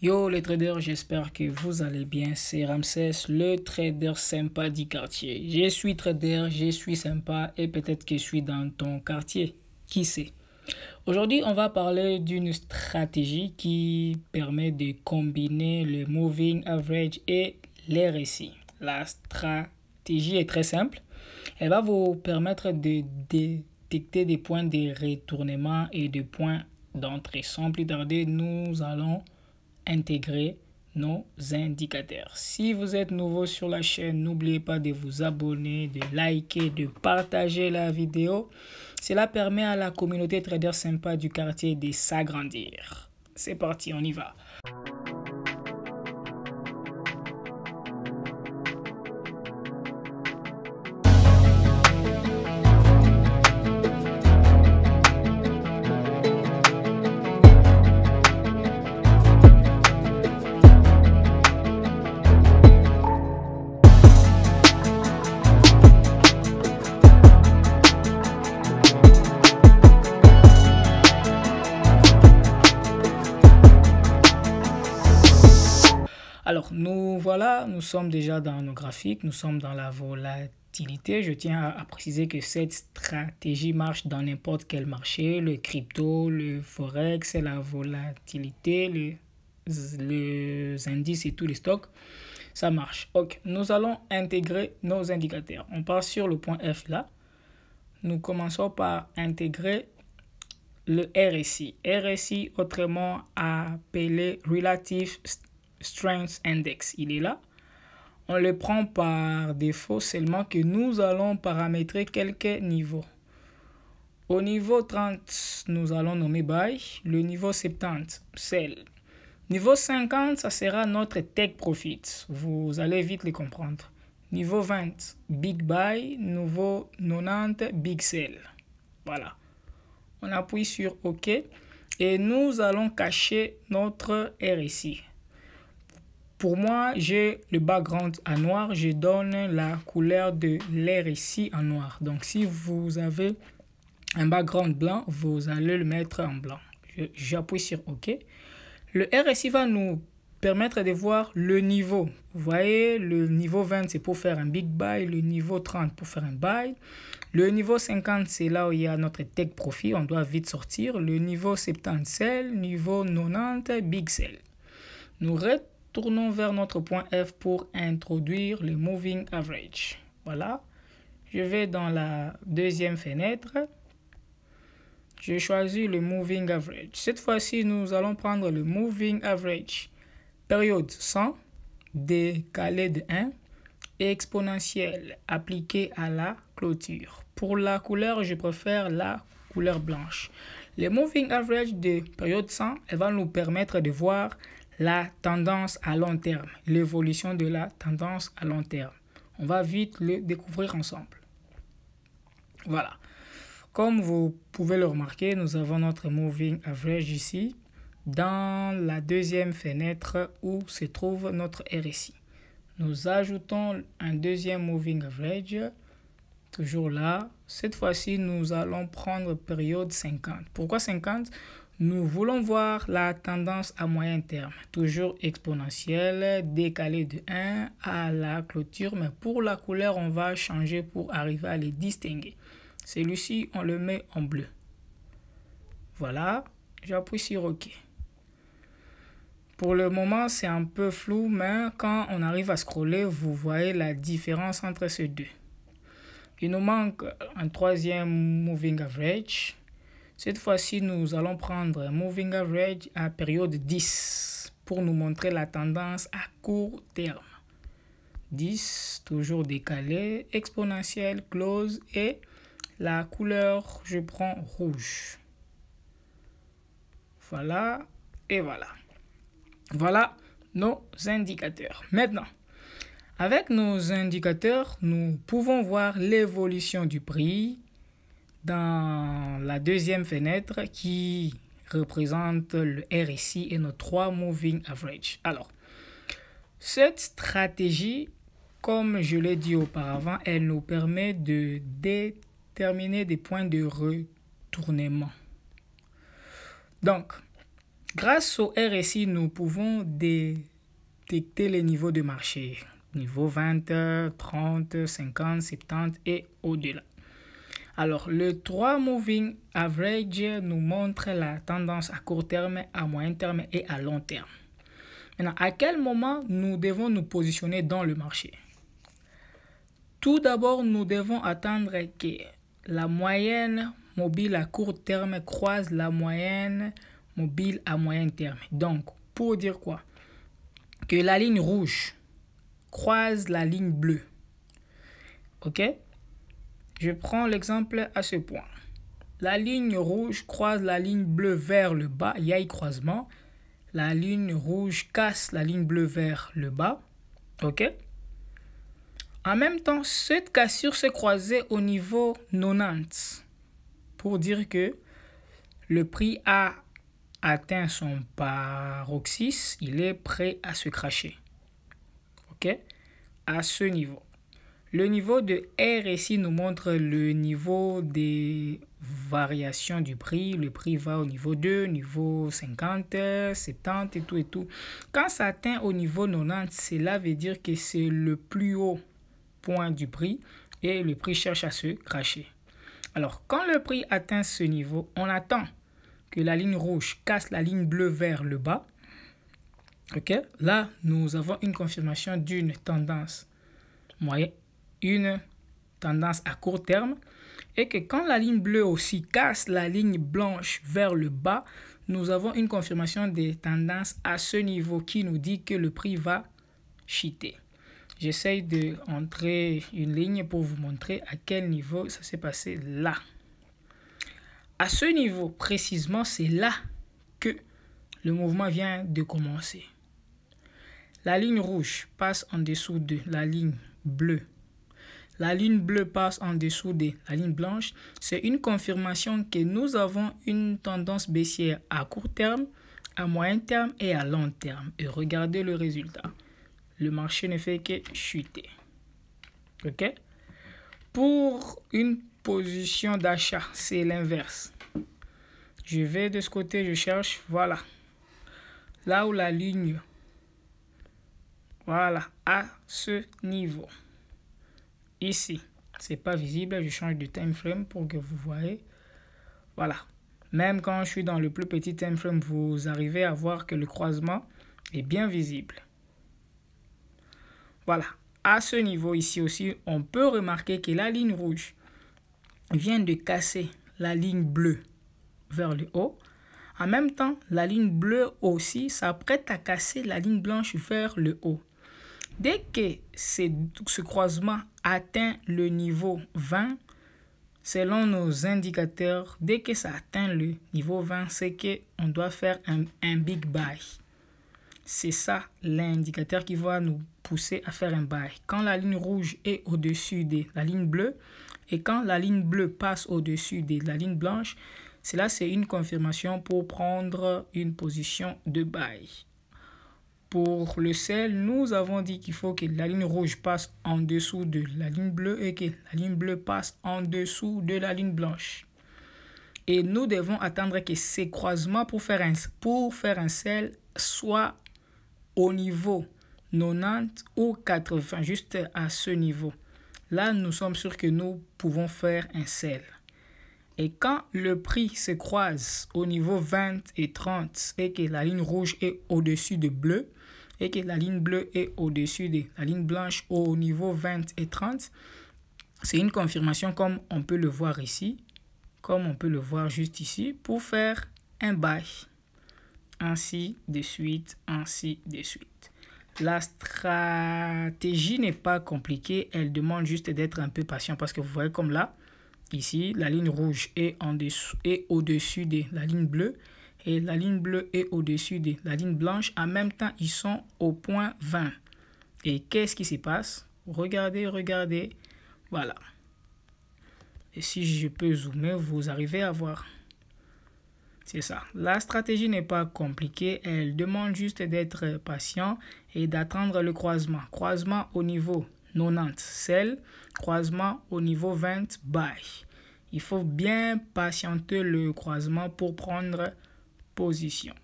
Yo les traders, j'espère que vous allez bien. C'est Ramsès, le trader sympa du quartier. Je suis trader, je suis sympa et peut-être que je suis dans ton quartier. Qui sait? Aujourd'hui, on va parler d'une stratégie qui permet de combiner le moving average et les récits. La stratégie est très simple. Elle va vous permettre de détecter des points de retournement et des points d'entrée. Sans plus tarder, nous allons intégrer nos indicateurs. Si vous êtes nouveau sur la chaîne, n'oubliez pas de vous abonner, de liker, de partager la vidéo. Cela permet à la communauté trader sympa du quartier de s'agrandir. C'est parti, on y va. Alors, nous sommes déjà dans nos graphiques, nous sommes dans la volatilité. Je tiens à préciser que cette stratégie marche dans n'importe quel marché, le crypto, le forex, la volatilité, les indices et tous les stocks. Ça marche. Ok, nous allons intégrer nos indicateurs. On part sur le point F là. Nous commençons par intégrer le RSI. RSI, autrement appelé Relative Strength Index, il est là. On le prend par défaut, seulement que nous allons paramétrer quelques niveaux. Au niveau 30, nous allons nommer Buy. Le niveau 70, Sell. Niveau 50, ça sera notre Take Profit. Vous allez vite le comprendre. Niveau 20, Big Buy. Niveau 90, Big Sell. Voilà. On appuie sur OK et nous allons cacher notre RSI. Pour moi, j'ai le background en noir. Je donne la couleur de l'RSI en noir. Donc, si vous avez un background blanc, vous allez le mettre en blanc. J'appuie sur OK. Le RSI va nous permettre de voir le niveau. Vous voyez, le niveau 20, c'est pour faire un big buy. Le niveau 30 pour faire un buy. Le niveau 50, c'est là où il y a notre take profit. On doit vite sortir. Le niveau 70, sell. Niveau 90, big sell. Nous retournons vers notre point F pour introduire le moving average. Voilà. Je vais dans la deuxième fenêtre. Je choisis le moving average. Cette fois-ci, nous allons prendre le moving average. Période 100, décalé de 1 et exponentielle appliquée à la clôture. Pour la couleur, je préfère la couleur blanche. Le moving average de période 100, elle va nous permettre de voir la tendance à long terme, l'évolution de la tendance à long terme. On va vite le découvrir ensemble. Voilà. Comme vous pouvez le remarquer, nous avons notre moving average ici, dans la deuxième fenêtre où se trouve notre RSI. Nous ajoutons un deuxième moving average, toujours là. Cette fois-ci, nous allons prendre période 50. Pourquoi 50? Nous voulons voir la tendance à moyen terme, toujours exponentielle, décalée de 1 à la clôture. Mais pour la couleur, on va changer pour arriver à les distinguer. Celui-ci, on le met en bleu. Voilà, j'appuie sur OK. Pour le moment, c'est un peu flou, mais quand on arrive à scroller, vous voyez la différence entre ces deux. Il nous manque un troisième moving average. Cette fois-ci, nous allons prendre un moving average à période 10 pour nous montrer la tendance à court terme. 10, toujours décalé, exponentielle, close et la couleur, je prends rouge. Voilà et voilà. Voilà nos indicateurs. Maintenant, avec nos indicateurs, nous pouvons voir l'évolution du prix dans la deuxième fenêtre qui représente le RSI et nos trois moving average. Alors, cette stratégie, comme je l'ai dit auparavant, elle nous permet de déterminer des points de retournement. Donc, Grâce au RSI, nous pouvons détecter les niveaux de marché. Niveau 20, 30, 50, 70 et au-delà. Alors, le 3 Moving Average nous montre la tendance à court terme, à moyen terme et à long terme. Maintenant, à quel moment nous devons nous positionner dans le marché? Tout d'abord, nous devons attendre que la moyenne mobile à court terme croise la moyenne mobile à moyen terme. Donc, pour dire quoi? Que la ligne rouge croise la ligne bleue. Ok? Je prends l'exemple à ce point. La ligne rouge croise la ligne bleue vers le bas, il y a un croisement. La ligne rouge casse la ligne bleue vers le bas. Ok? En même temps, cette cassure s'est croisée au niveau 90 pour dire que le prix a atteint son paroxysme, il est prêt à se cracher. Ok? À ce niveau. Le niveau de RSI nous montre le niveau des variations du prix. Le prix va au niveau 2, niveau 50, 70 et tout et tout. Quand ça atteint au niveau 90, cela veut dire que c'est le plus haut point du prix et le prix cherche à se cracher. Alors, quand le prix atteint ce niveau, on attend que la ligne rouge casse la ligne bleue vers le bas. Ok, là, nous avons une confirmation d'une tendance moyenne, une tendance à court terme, et que quand la ligne bleue aussi casse la ligne blanche vers le bas, nous avons une confirmation des tendances à ce niveau qui nous dit que le prix va chuter. J'essaye d'entrer une ligne pour vous montrer à quel niveau ça s'est passé là. À ce niveau, précisément, c'est là que le mouvement vient de commencer. La ligne rouge passe en dessous de la ligne bleue. La ligne bleue passe en dessous de la ligne blanche. C'est une confirmation que nous avons une tendance baissière à court terme, à moyen terme et à long terme. Et regardez le résultat. Le marché ne fait que chuter. Ok? Pour une position d'achat, c'est l'inverse. Je vais de ce côté, je cherche, voilà. Là où la ligne, voilà, à ce niveau. Ici, c'est pas visible, je change de time frame pour que vous voyez. Voilà. Même quand je suis dans le plus petit time frame, vous arrivez à voir que le croisement est bien visible. Voilà. À ce niveau ici aussi, on peut remarquer que la ligne rouge vient de casser la ligne bleue vers le haut. En même temps, la ligne bleue aussi s'apprête à casser la ligne blanche vers le haut. Dès que ce croisement atteint le niveau 20, selon nos indicateurs, dès que ça atteint le niveau 20, c'est qu'on doit faire un big buy. C'est ça l'indicateur qui va nous pousser à faire un buy. Quand la ligne rouge est au-dessus de la ligne bleue et quand la ligne bleue passe au-dessus de la ligne blanche, cela c'est une confirmation pour prendre une position de buy. Pour le sel, nous avons dit qu'il faut que la ligne rouge passe en dessous de la ligne bleue et que la ligne bleue passe en dessous de la ligne blanche. Et nous devons attendre que ces croisements pour faire un sel soient au niveau 90 ou 80, juste à ce niveau. Là, nous sommes sûrs que nous pouvons faire un sel. Et quand le prix se croise au niveau 20 et 30 et que la ligne rouge est au-dessus de bleu et que la ligne bleue est au-dessus de la ligne blanche au niveau 20 et 30, c'est une confirmation comme on peut le voir ici, comme on peut le voir juste ici, pour faire un buy. Ainsi de suite, ainsi de suite. La stratégie n'est pas compliquée, elle demande juste d'être un peu patient parce que vous voyez comme là, ici, la ligne rouge est au-dessus de la ligne bleue et la ligne bleue est au-dessus de la ligne blanche. En même temps, ils sont au point 20. Et qu'est-ce qui se passe? Regardez, regardez. Voilà. Et si je peux zoomer, vous arrivez à voir. C'est ça. La stratégie n'est pas compliquée. Elle demande juste d'être patient et d'attendre le croisement. Croisement au niveau 90, sell. Croisement au niveau 20, buy. Il faut bien patienter le croisement pour prendre position.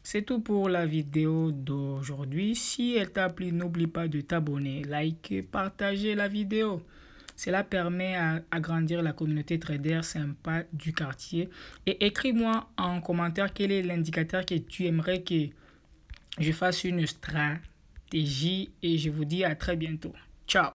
C'est tout pour la vidéo d'aujourd'hui. Si elle t'a plu, n'oublie pas de t'abonner, liker, partager la vidéo. Cela permet à agrandir la communauté trader sympa du quartier. Et écris-moi en commentaire quel est l'indicateur que tu aimerais que je fasse une stratégie. Et je vous dis à très bientôt. Ciao!